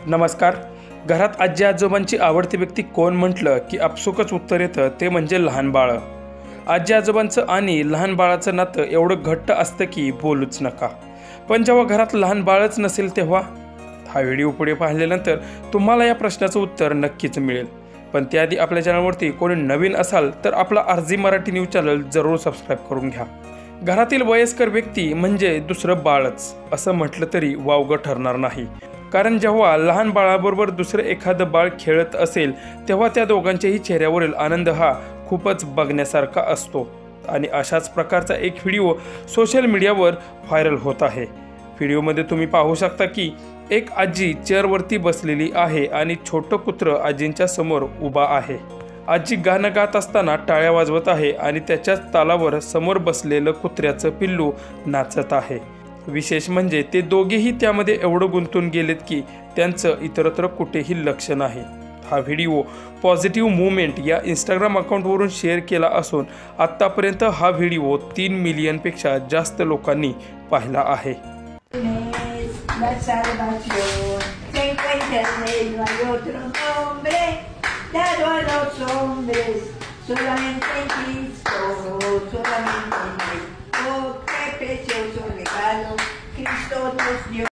नमस्कार. घरात आजी आजोबांची आवडती व्यक्ती कोण म्हटलं की आपसुकच उत्तर येतं ते म्हणजे लहान बाळं. आजी आजोबांचं आणि लहान बाळाचं नातं एवढं घट्ट असतं की बोलूच नका. पण जेव्हा घरात लहान बाळच नसेल तेव्हा? हा व्हिडिओ पुढे पाहिल्यानंतर तुम्हाला या प्रश्नाचं उत्तर नक्कीच मिळेल. पण त्याआधी आपल्या चॅनलवरती कोणी नवीन असाल तर आपला आरजी मराठी न्यूज चॅनल जरूर सबस्क्राईब करून घ्या. घरातील वयस्कर व्यक्ती म्हणजे दुसरं बाळच असं म्हटलं तरी वावगं ठरणार नाही. कारण जेव्हा लहान बाळाबरोबर दुसरं एखादं बाळ खेळत असेल तेव्हा त्या दोघांच्याही चेहऱ्यावरील आनंद हा खूपच बघण्यासारखा असतो. आणि अशाच प्रकारचा एक व्हिडिओ सोशल मीडियावर व्हायरल होत आहे. व्हिडिओमध्ये तुम्ही पाहू शकता की एक आजी चेअरवरती बसलेली आहे आणि छोटं कुत्रं आजींच्या समोर उभा आहे. आजी गाणं गात असताना टाळ्या वाजवत आहे आणि त्याच्याच तालावर समोर बसलेलं कुत्र्याचं पिल्लू नाचत आहे. विशेष म्हणजे ते दोघेही त्यामध्ये एवढं गुंतून गेलेत की त्यांचं इतरत्र कुठेही लक्ष नाही. हा व्हिडिओ पॉझिटिव्ह मुवमेंट या इंस्टाग्राम अकाउंटवरून शेअर केला असून आत्तापर्यंत हा व्हिडिओ 3 मिलियनपेक्षा जास्त लोकांनी पाहिला आहे. Cristo nos dio